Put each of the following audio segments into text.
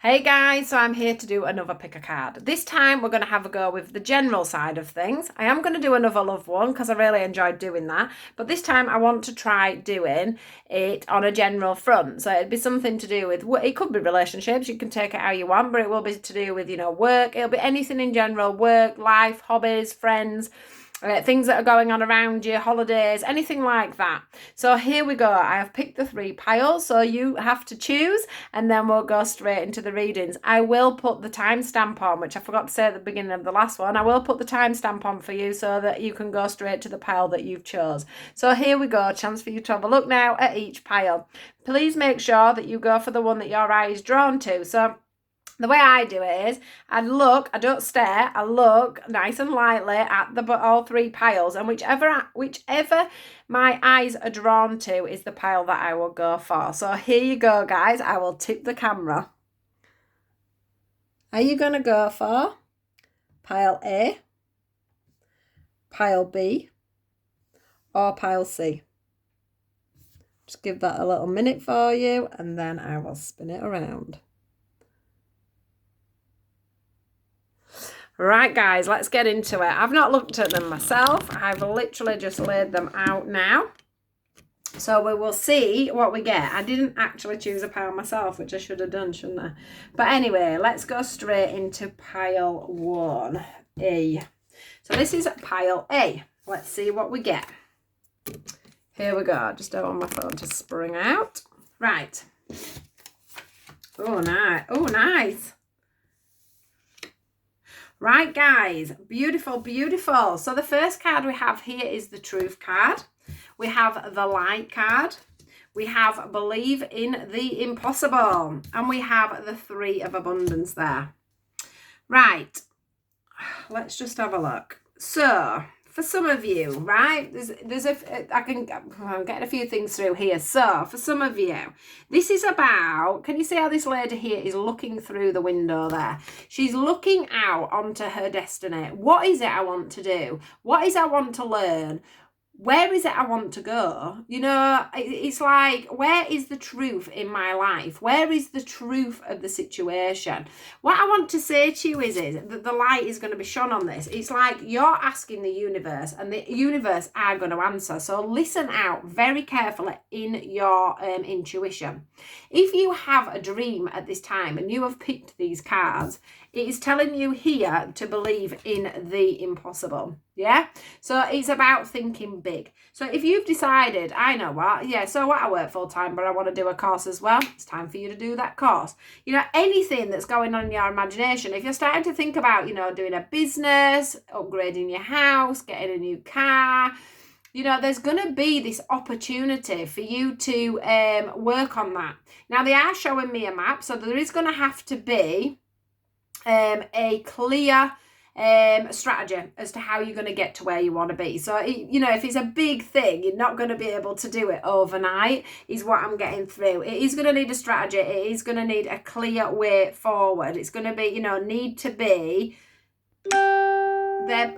Hey guys, so I'm here to do another pick a card. This time we're going to have a go with the general side of things. I am going to do another love one because I really enjoyed doing that. But this time I want to try doing it on a general front. So it'd be something to do with, it could be relationships, you can take it how you want, but it will be to do with, work. It'll be anything in general, work, life, hobbies, friends. Things that are going on around you, holidays, anything like that. So here we go. I have picked the 3 piles, so you have to choose, and then we'll go straight into the readings. I will put the timestamp on, which I forgot to say at the beginning of the last one. I will put the timestamp on for you so that you can go straight to the pile that you've chose. So here we go. Chance for you to have a look now at each pile. Please make sure that you go for the one that your eye is drawn to. So the way I do it is I don't stare, I look nice and lightly at all 3 piles, and whichever my eyes are drawn to is the pile that I will go for. So here you go, guys. I will tip the camera. Are you going to go for pile A, pile B, or pile C? Just give that a little minute for you, and then I will spin it around. Right, guys, let's get into it. I've not looked at them myself. I've literally just laid them out now. So we will see what we get. I didn't actually choose a pile myself, which I should have done, shouldn't I? But anyway, let's go straight into pile 1A. So this is pile A. Let's see what we get. Here we go. Just don't want my phone to spring out. Right. Oh, nice. Oh, nice. Right, guys, beautiful, beautiful. So the first card we have here is the Truth card. We have the Light card. We have Believe in the Impossible. And we have the 3 of Abundance there. Right, let's just have a look. So for some of you, right, I'm getting a few things through here. So for some of you, this is about, can you see how this lady here is looking through the window there? She's looking out onto her destiny. What is it I want to do? What is it I want to learn? Where is it I want to go? It's like, where is the truth in my life? Where is the truth of the situation? What I want to say to you is that the light is going to be shone on this. It's like you're asking the universe, and the universe are going to answer. So listen out very carefully in your intuition. If you have a dream at this time and you have picked these cards, it is telling you here to believe in the impossible. Yeah, so it's about thinking big. So if you've decided, I know what, I work full time, but I want to do a course as well. It's time for you to do that course. Anything that's going on in your imagination. If you're starting to think about, doing a business, upgrading your house, getting a new car, there's going to be this opportunity for you to work on that. Now, they are showing me a map, so there is going to have to be a clear strategy as to how you're going to get to where you want to be. So, if it's a big thing, you're not going to be able to do it overnight, is what I'm getting through. It is going to need a strategy. It is going to need a clear way forward. It's going to be, need to be there.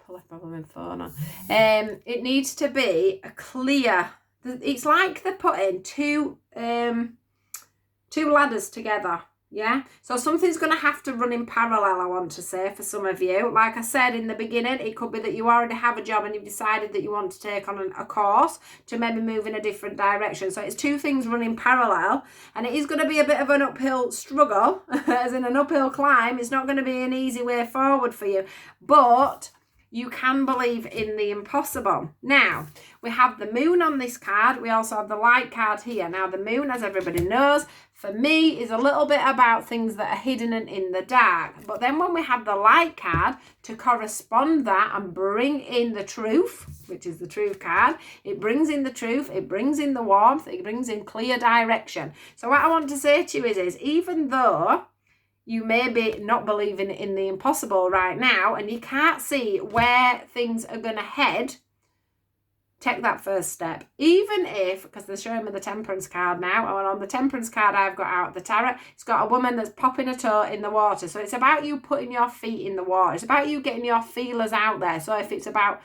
Pull up my phone on. It needs to be a clear. It's like they're putting two ladders together. Yeah, so something's going to have to run in parallel, I want to say, for some of you. Like I said in the beginning, it could be that you already have a job and you've decided that you want to take on a course to maybe move in a different direction. So it's 2 things running parallel, and it is going to be a bit of an uphill struggle, as in an uphill climb. It's not going to be an easy way forward for you, but you can believe in the impossible. Now, we have the moon on this card. We also have the light card here. Now, the moon, as everybody knows, for me, is a little bit about things that are hidden and in the dark. But then when we have the light card to correspond that and bring in the truth, which is the truth card, it brings in the truth, it brings in the warmth, it brings in clear direction. So what I want to say to you is even though you may be not believing in the impossible right now and you can't see where things are going to head, take that first step. Even if, because they're showing me the Temperance card now, and on the Temperance card I've got out the tarot, it's got a woman that's popping a toe in the water. So it's about you putting your feet in the water. It's about you getting your feelers out there. So if it's about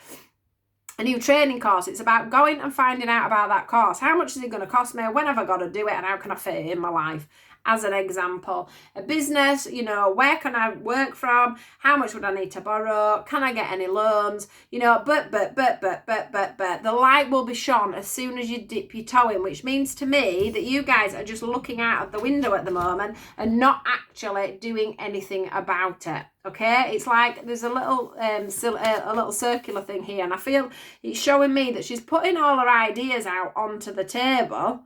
a new training course, it's about going and finding out about that course. How much is it going to cost me? When have I got to do it? And how can I fit it in my life? as an example. A business, you know, where can I work from? How much would I need to borrow? Can I get any loans? You know, but. The light will be shone as soon as you dip your toe in, which means to me that you guys are just looking out of the window at the moment and not actually doing anything about it. Okay, it's like there's a little circular thing here, and I feel it's showing me that she's putting all her ideas out onto the table,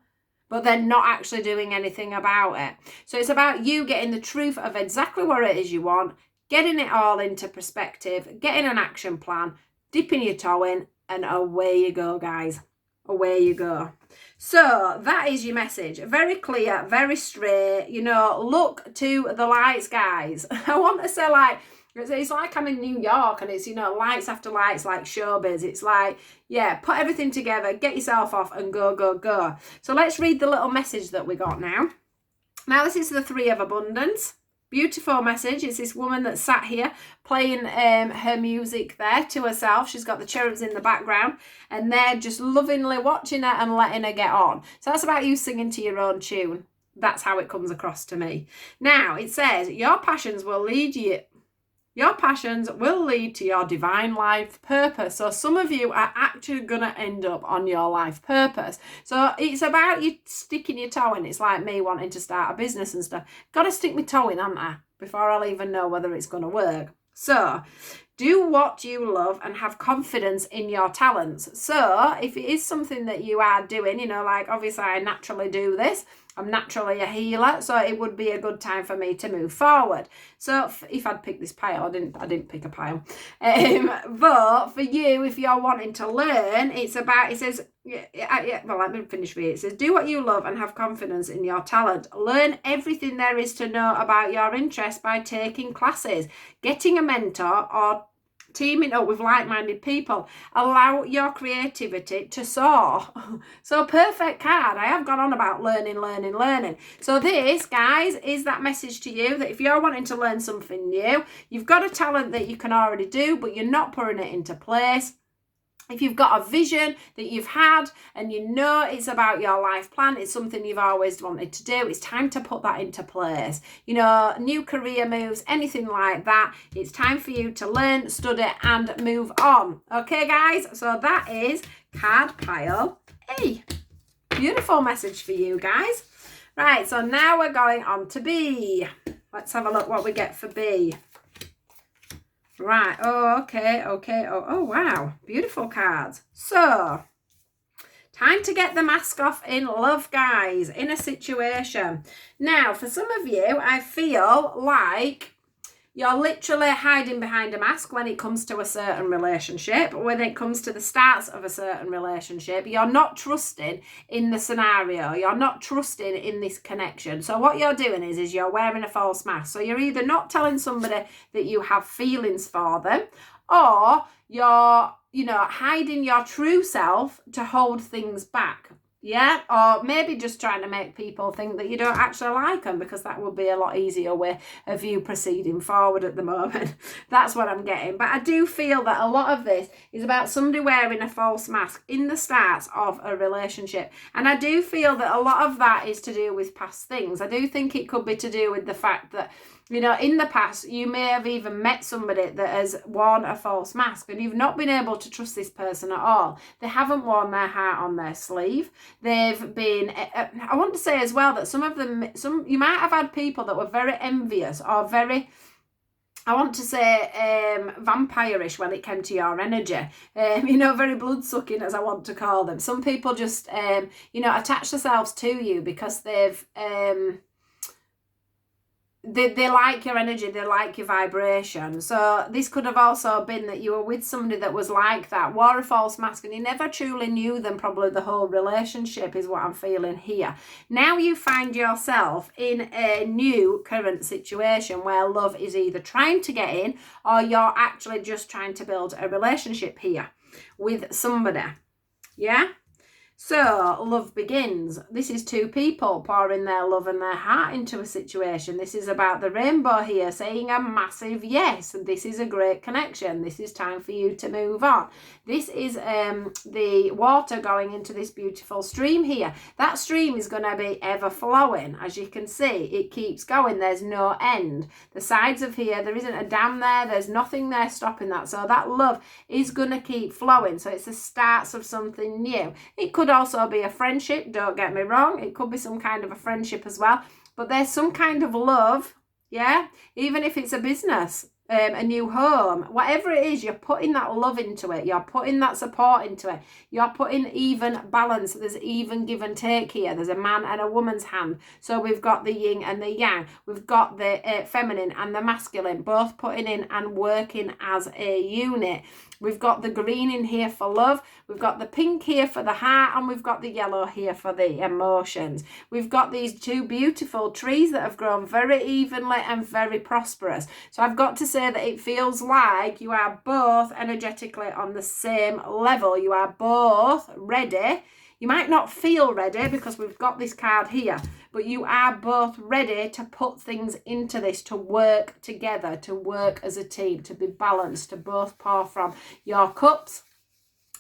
but then not actually doing anything about it. So it's about you getting the truth of exactly what it is you want, getting it all into perspective, getting an action plan, dipping your toe in, and away you go, guys. Away you go. So that is your message. Very clear, very straight. You know, look to the lights, guys. I want to say, like, it's like I'm in New York and it's, you know, lights after lights, like showbiz. It's like, yeah, put everything together, get yourself off and go, go, go. So let's read the little message that we got now. Now, this is the Three of Abundance. Beautiful message. It's this woman that sat here playing her music there to herself. She's got the cherubs in the background and they're just lovingly watching her and letting her get on. So that's about you singing to your own tune. That's how it comes across to me. Now, it says, your passions will lead to your divine life purpose. So some of you are actually going to end up on your life purpose. So it's about you sticking your toe in. It's like me wanting to start a business and stuff. Got to stick my toe in, haven't I? Before I'll even know whether it's going to work. So do what you love and have confidence in your talents. So if it is something that you are doing, you know, like obviously I naturally do this. I'm naturally a healer, so it would be a good time for me to move forward. So if I'd picked this pile, I didn't pick a pile. But for you, if you're wanting to learn, it's about, it says, well, let me finish with it. It says, do what you love and have confidence in your talent. Learn everything there is to know about your interest by taking classes, getting a mentor, or teaming up with like-minded people. Allow your creativity to soar. So perfect card. I have gone on about learning. So this, guys, is that message to you that if you're wanting to learn something new, you've got a talent that you can already do, but you're not putting it into place. If you've got a vision that you've had and you know it's about your life plan, it's something you've always wanted to do, it's time to put that into place. You know, new career moves, anything like that, it's time for you to learn, study and move on. Okay, guys, so that is card pile A. Beautiful message for you guys. Right, so now we're going on to B. Let's have a look what we get for B. Right, okay. Oh, wow. Beautiful cards. So, time to get the mask off in love, guys, in a situation. Now, for some of you, I feel like you're literally hiding behind a mask when it comes to a certain relationship. When it comes to the starts of a certain relationship, you're not trusting in the scenario. You're not trusting in this connection. So what you're doing is you're wearing a false mask. So you're either not telling somebody that you have feelings for them, or you're, you know, hiding your true self to hold things back. Yeah, or maybe just trying to make people think that you don't actually like them, because that would be a lot easier way of you proceeding forward at the moment. That's what I'm getting. But I do feel that a lot of this is about somebody wearing a false mask in the start of a relationship. And I do feel that a lot of that is to do with past things. I do think it could be to do with the fact that, you know, in the past, you may have even met somebody that has worn a false mask and you've not been able to trust this person at all. They haven't worn their heart on their sleeve. They've been, I want to say as well that some of them, you might have had people that were very envious or very, I want to say vampire-ish when it came to your energy. You know, very blood-sucking, as I want to call them. Some people just, you know, attach themselves to you because they've... They like your energy, they like your vibration. So this could have also been that you were with somebody that was like that, wore a false mask, and you never truly knew them probably the whole relationship, is what I'm feeling here. Now you find yourself in a new current situation where love is either trying to get in or you're actually just trying to build a relationship here with somebody. Yeah? So, love begins. This is two people pouring their love and their heart into a situation. This is about the rainbow here, saying a massive yes. This is a great connection. This is time for you to move on. This is the water going into this beautiful stream here. That stream is going to be ever flowing. As you can see, it keeps going. There's no end. The sides of here, there isn't a dam there. There's nothing there stopping that. So that love is going to keep flowing. So it's the starts of something new. It could also be a friendship, don't get me wrong. It could be some kind of a friendship as well. But there's some kind of love, yeah? Even if it's a business, a new home, whatever it is, you're putting that love into it. You're putting that support into it. You're putting even balance. There's even give and take here. There's a man and a woman's hand. So we've got the yin and the yang. We've got the feminine and the masculine, both putting in and working as a unit. We've got the green in here for love. We've got the pink here for the heart. And we've got the yellow here for the emotions. We've got these two beautiful trees that have grown very evenly and very prosperous. So I've got to say that it feels like you are both energetically on the same level. You are both ready. You might not feel ready because we've got this card here, but you are both ready to put things into this, to work together, to work as a team, to be balanced, to both pour from your cups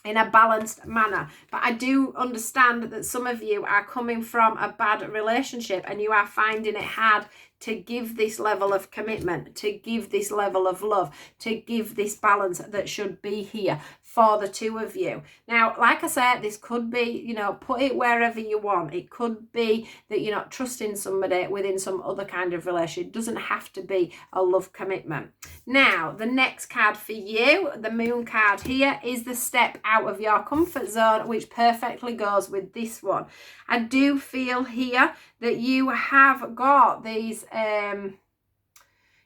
in a balanced manner. But I do understand that some of you are coming from a bad relationship and you are finding it hard to give this level of commitment, to give this level of love, to give this balance that should be here for the two of you. Now, like I said, this could be, put it wherever you want. It could be that you're not trusting somebody within some other kind of relationship. It doesn't have to be a love commitment. Now, the next card for you, the moon card here, is the step out of your comfort zone, which perfectly goes with this one. I do feel here that you have got these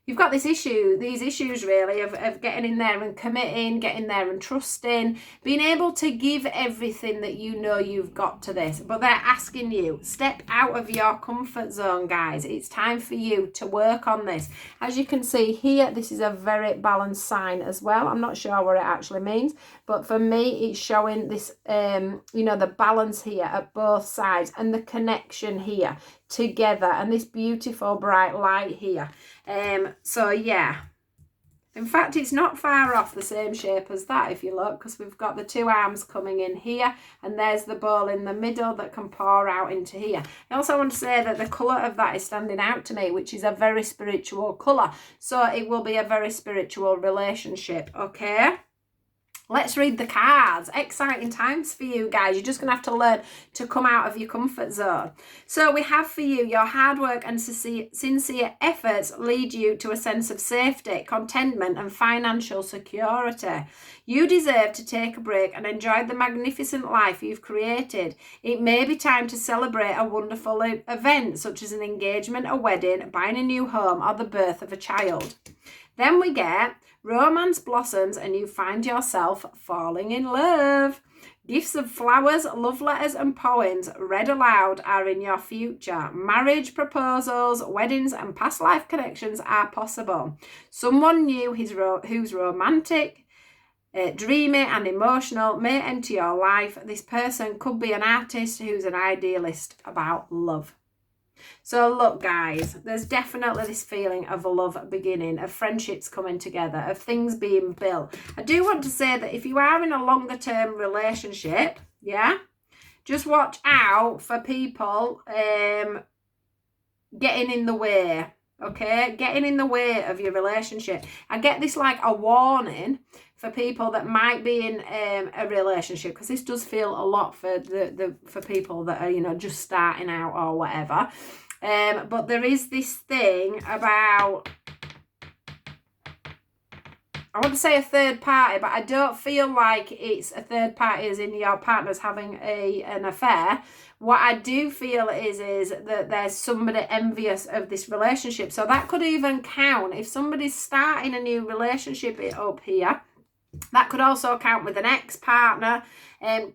you've got these issues really of getting in there and committing, getting there and trusting, being able to give everything that you know you've got to this. But they're asking you, step out of your comfort zone, guys. It's time for you to work on this. As you can see here, this is a very balanced sign as well. I'm not sure what it actually means, but for me, it's showing this, the balance here at both sides and the connection here together and this beautiful bright light here. So yeah, in fact, it's not far off the same shape as that if you look, because we've got the two arms coming in here and there's the bowl in the middle that can pour out into here. I also want to say that the colour of that is standing out to me, which is a very spiritual colour. So it will be a very spiritual relationship, okay? Let's read the cards. Exciting times for you guys. You're just going to have to learn to come out of your comfort zone. So we have for you, your hard work and sincere efforts lead you to a sense of safety, contentment and financial security. You deserve to take a break and enjoy the magnificent life you've created. It may be time to celebrate a wonderful event such as an engagement, a wedding, buying a new home or the birth of a child. Then we get romance blossoms and you find yourself falling in love. Gifts of flowers, love letters and poems read aloud are in your future. Marriage proposals, weddings and past life connections are possible. Someone new who's romantic, dreamy and emotional may enter your life. This person could be an artist who's an idealist about love. So look, guys, there's definitely this feeling of love beginning, of friendships coming together, of things being built. I do want to say that if you are in a longer term relationship, yeah, just watch out for people getting in the way, okay? Getting in the way of your relationship. I get this like a warning for people that might be in a relationship, because this does feel a lot for for people that are, just starting out or whatever. But there is this thing about, I want to say a third party, but I don't feel like it's a third party as in your partner's having an affair. What I do feel is that there's somebody envious of this relationship. So that could even count if somebody's starting a new relationship up here. That could also count with an ex-partner.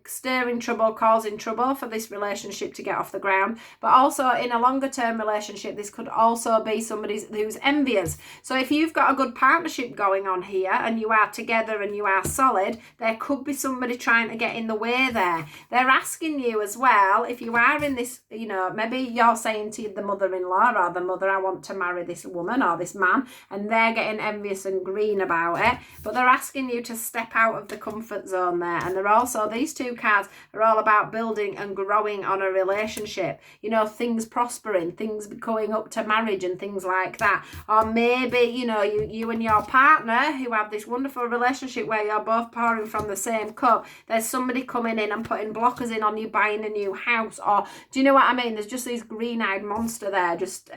stirring trouble, causing trouble for this relationship to get off the ground. But also in a longer term relationship, this could also be somebody who's envious. So if you've got a good partnership going on here and you are together and you are solid, there could be somebody trying to get in the way there. They're asking you as well, if you are in this, you know, maybe you're saying to the mother-in-law or the mother, I want to marry this woman or this man, and they're getting envious and green about it, but they're asking you to step out of the comfort zone there. And they're also, these two cards are all about building and growing on a relationship, you know, things prospering, things going up to marriage and things like that. Or maybe, you know, you and your partner who have this wonderful relationship where you're both pouring from the same cup, there's somebody coming in and putting blockers in on you buying a new house. Or do you know what I mean? There's just this green-eyed monster there just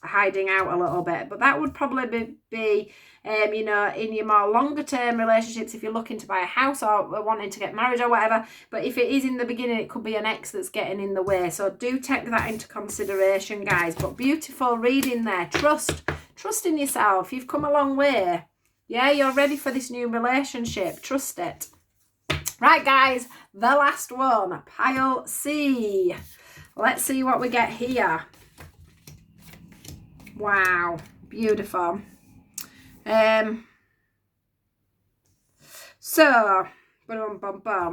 hiding out a little bit. But that would probably be you know, in your more longer term relationships, if you're looking to buy a house or wanting to get married or whatever. But if it is in the beginning, it could be an ex that's getting in the way. So do take that into consideration, guys. But beautiful reading there. Trust in yourself. You've come a long way. Yeah, you're ready for this new relationship. Trust it. Right, guys, the last one, pile C. Let's see what we get here. Wow, beautiful. So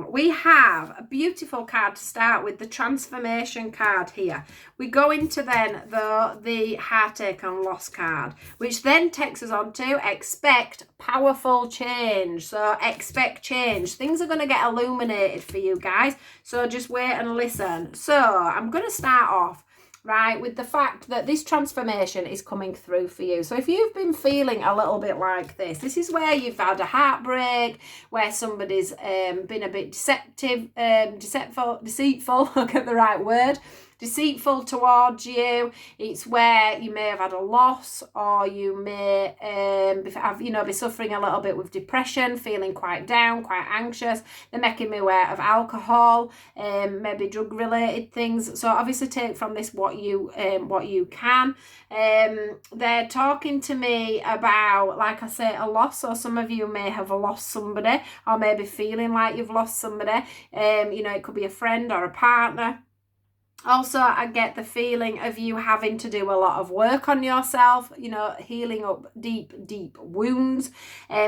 we have a beautiful card to start with, the transformation card here. We go into then the heartache and loss card, which then takes us on to expect powerful change. So expect change. Things are going to get illuminated for you guys. So just wait and listen. So I'm going to start off right with the fact that this transformation is coming through for you. So if you've been feeling a little bit like this is where you've had a heartbreak, where somebody's been a bit deceitful, I'll get the right word, deceitful towards you. It's where you may have had a loss, or you may be suffering a little bit with depression, feeling quite down, quite anxious. They're making me aware of alcohol, maybe drug related things. So obviously take from this what you can. They're talking to me about, like I say, a loss. So some of you may have lost somebody, or maybe feeling like you've lost somebody. It could be a friend or a partner. Also, I get the feeling of you having to do a lot of work on yourself, healing up deep wounds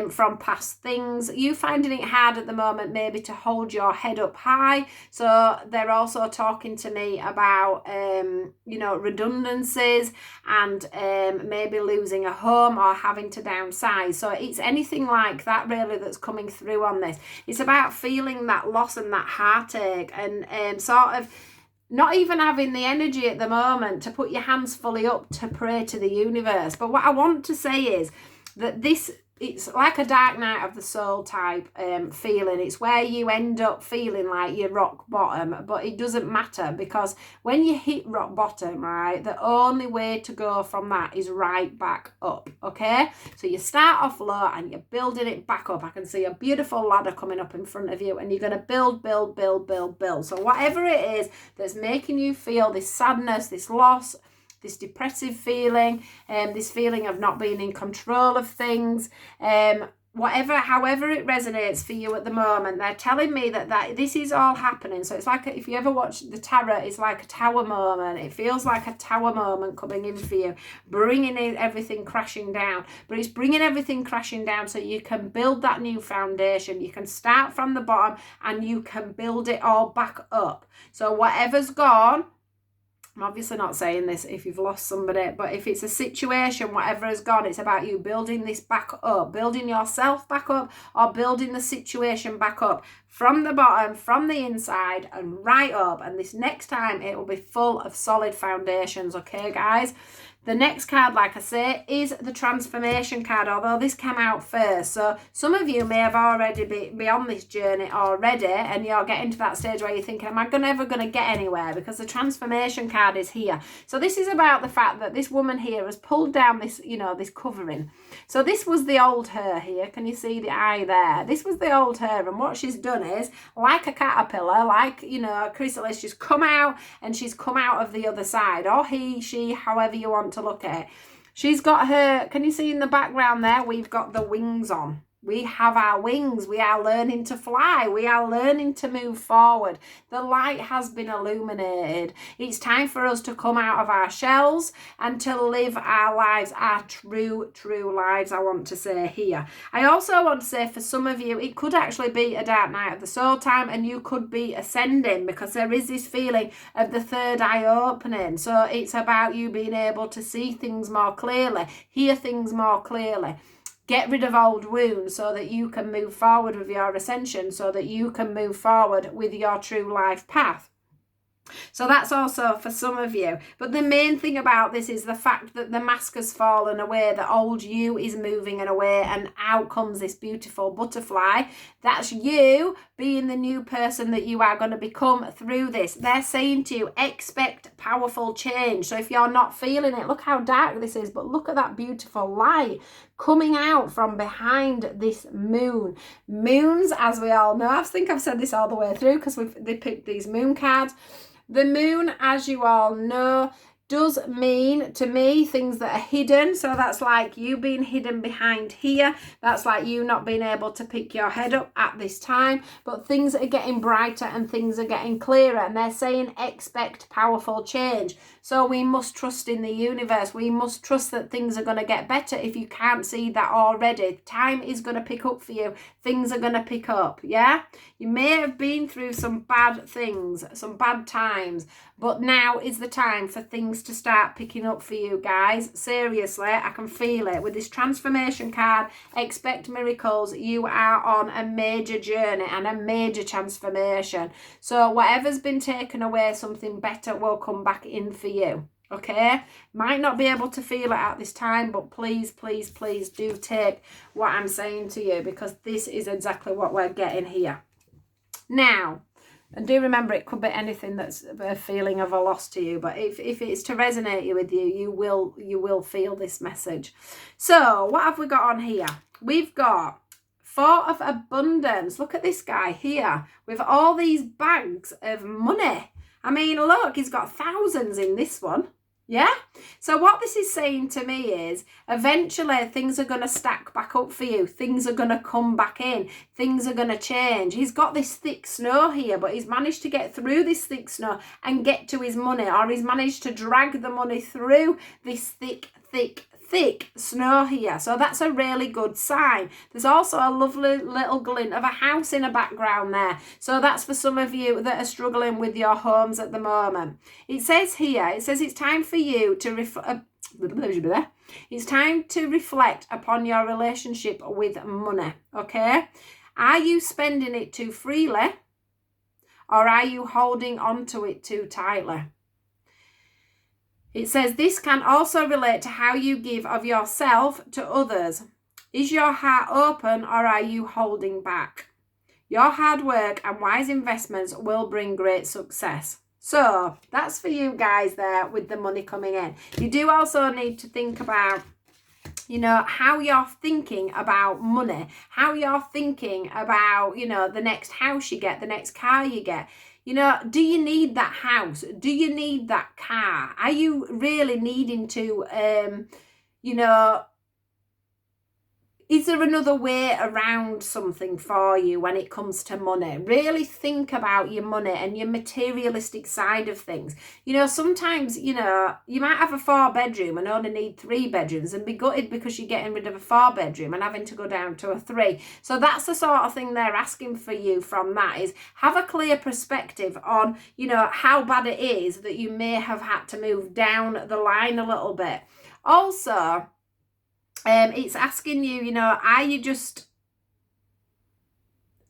from past things. You finding it hard at the moment maybe to hold your head up high. So they're also talking to me about, redundancies and maybe losing a home or having to downsize. So it's anything like that really that's coming through on this. It's about feeling that loss and that heartache and sort of not even having the energy at the moment to put your hands fully up to pray to the universe. But what I want to say is that it's like a dark night of the soul type feeling. It's where you end up feeling like you're rock bottom, but it doesn't matter, because when you hit rock bottom, right, the only way to go from that is right back up, okay? So you start off low and you're building it back up. I can see a beautiful ladder coming up in front of you, and you're going to build. So whatever it is that's making you feel this sadness, this loss, this depressive feeling, this feeling of not being in control of things, however it resonates for you at the moment, they're telling me that this is all happening. So it's like, if you ever watch the tarot, it's like a tower moment. It feels like a tower moment coming in for you, bringing everything crashing down. But it's bringing everything crashing down so you can build that new foundation. You can start from the bottom and you can build it all back up. So whatever's gone, I'm obviously not saying this if you've lost somebody, but if it's a situation, whatever has gone, it's about you building this back up, building yourself back up, or building the situation back up from the bottom, from the inside, and right up. And this next time, it will be full of solid foundations, okay, guys? The next card, like I say, is the transformation card, although this came out first. So some of you may have already be on this journey already, and you're getting to that stage where you're thinking, am I ever going to get anywhere? Because the transformation card is here. So this is about the fact that this woman here has pulled down this, this covering. So this was the old her here. Can you see the eye there? This was the old her, and what she's done is, like a caterpillar, like, a chrysalis, she's come out, and she's come out of the other side, or he, she, however you want to look at it. She's got her, can you see in the background there, we've got the wings on. We have our wings. We are learning to fly. We are learning to move forward. The light has been illuminated. It's time for us to come out of our shells and to live our lives, our true lives, I want to say here. I also want to say for some of you, it could actually be a dark night of the soul time and you could be ascending because there is this feeling of the third eye opening. So it's about you being able to see things more clearly, hear things more clearly. Get rid of old wounds so that you can move forward with your ascension, so that you can move forward with your true life path. So that's also for some of you. But the main thing about this is the fact that the mask has fallen away, the old you is moving away, and out comes this beautiful butterfly. That's you being the new person that you are going to become through this. They're saying to you, expect powerful change. So if you're not feeling it, look how dark this is, but look at that beautiful light coming out from behind this moon. Moons, as we all know, I think I've said this all the way through because they picked these moon cards. The moon, as you all know, does mean to me things that are hidden. So that's like you being hidden behind here. That's like you not being able to pick your head up at this time. But things are getting brighter and things are getting clearer. And they're saying expect powerful change. So we must trust in the universe. We must trust that things are going to get better if you can't see that already. Time is going to pick up for you. Things are going to pick up, yeah? You may have been through some bad things, some bad times, but now is the time for things to start picking up for you guys. Seriously, I can feel it. With this transformation card, expect miracles. You are on a major journey and a major transformation. So whatever's been taken away, something better will come back in for you. Okay, might not be able to feel it at this time, but please do take what I'm saying to you, because this is exactly what we're getting here. Now, and do remember, it could be anything that's a feeling of a loss to you, but if it's to resonate with you, you will feel this message. So what have we got on here? We've got Four of Abundance. Look at this guy here with all these bags of money. I mean, look, he's got thousands in this one. Yeah? So what this is saying to me is eventually things are going to stack back up for you. Things are going to come back in. Things are going to change. He's got this thick snow here, but he's managed to get through this thick snow and get to his money, or he's managed to drag the money through this thick snow here. So that's a really good sign. There's also a lovely little glint of a house in the background there. So that's for some of you that are struggling with your homes at the moment. It says here, it says it's time for you to it's time to reflect upon your relationship with money. Okay? Are you spending it too freely, or are you holding on to it too tightly? It says this can also relate to how you give of yourself to others. Is your heart open, or are you holding back? Your hard work and wise investments will bring great success. So that's for you guys there with the money coming in. You do also need to think about, you know, how you're thinking about money, how you're thinking about, you know, the next house you get, the next car you get. You know, do you need that house? Do you need that car? Are you really needing to, you know, is there another way around something for you when it comes to money? Really think about your money and your materialistic side of things. You know, sometimes, you know, you might have a 4-bedroom and only need 3 bedrooms and be gutted because you're getting rid of a 4-bedroom and having to go down to a 3. So that's the sort of thing they're asking for you from that, is have a clear perspective on, you know, how bad it is that you may have had to move down the line a little bit. Also, it's asking you, you know, are you just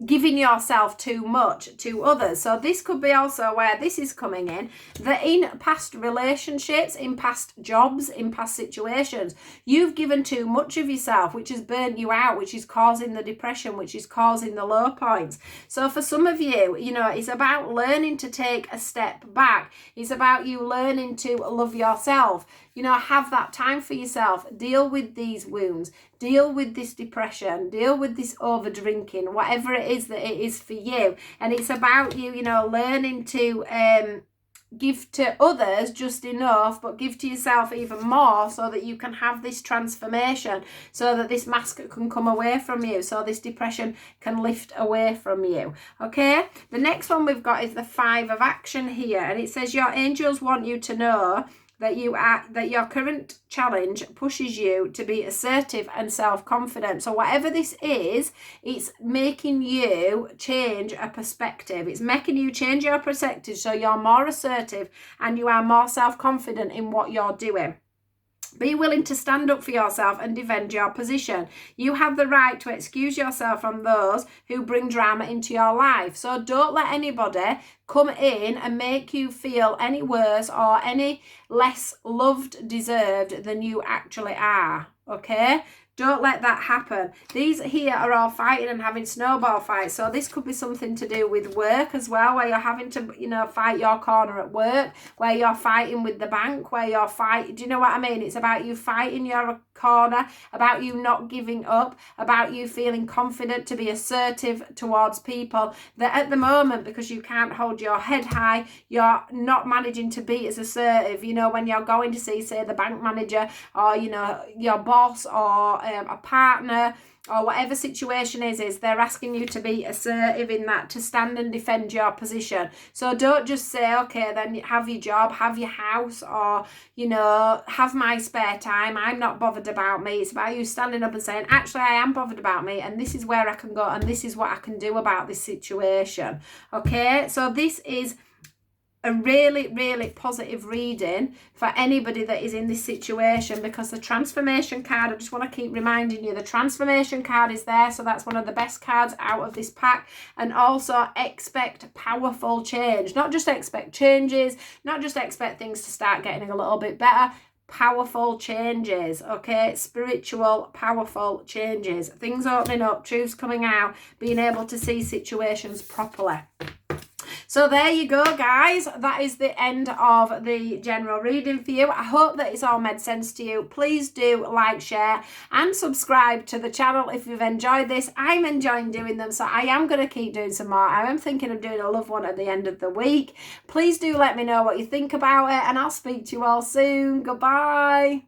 giving yourself too much to others? So this could be also where this is coming in, that in past relationships, in past jobs, in past situations, you've given too much of yourself, which has burnt you out, which is causing the depression, which is causing the low points. So for some of you, you know, it's about learning to take a step back. It's about you learning to love yourself. You know, have that time for yourself. Deal with these wounds. Deal with this depression. Deal with this over drinking, whatever it is that it is for you. And it's about you, you know, learning to give to others just enough, but give to yourself even more, so that you can have this transformation, so that this mask can come away from you, so this depression can lift away from you. Okay, the next one we've got is the 5 of action here, and it says your angels want you to know that your current challenge pushes you to be assertive and self-confident. So whatever this is, it's making you change a perspective. It's making you change your perspective, so you're more assertive and you are more self-confident in what you're doing. Be willing to stand up for yourself and defend your position. You have the right to excuse yourself from those who bring drama into your life. So don't let anybody come in and make you feel any worse or any less loved, deserved than you actually are. Okay? Don't let that happen. These here are all fighting and having snowball fights. So this could be something to do with work as well, where you're having to, fight your corner at work, where you're fighting with the bank, where you're fighting. Do you know what I mean? It's about you fighting your corner, about you not giving up, about you feeling confident to be assertive towards people that at the moment, because you can't hold your head high, you're not managing to be as assertive. When you're going to see, say, the bank manager, or, your boss, or a partner, or whatever situation is they're asking you to be assertive in that, to stand and defend your position. So don't just say, okay, then have your job, have your house, or, have my spare time. I'm not bothered about me. It's about you standing up and saying, actually, I am bothered about me, and this is where I can go, and this is what I can do about this situation. Okay, so this is a really, really positive reading for anybody that is in this situation, because the transformation card, I just want to keep reminding you, the transformation card is there. So that's one of the best cards out of this pack. And also expect powerful change. Not just expect changes, not just expect things to start getting a little bit better. Powerful changes, okay? Spiritual, powerful changes. Things opening up, truths coming out, being able to see situations properly. So there you go, guys. That is the end of the general reading for you. I hope that it's all made sense to you. Please do like, share, and subscribe to the channel if you've enjoyed this. I'm enjoying doing them, so I am going to keep doing some more. I am thinking of doing a love one at the end of the week. Please do let me know what you think about it, and I'll speak to you all soon. Goodbye.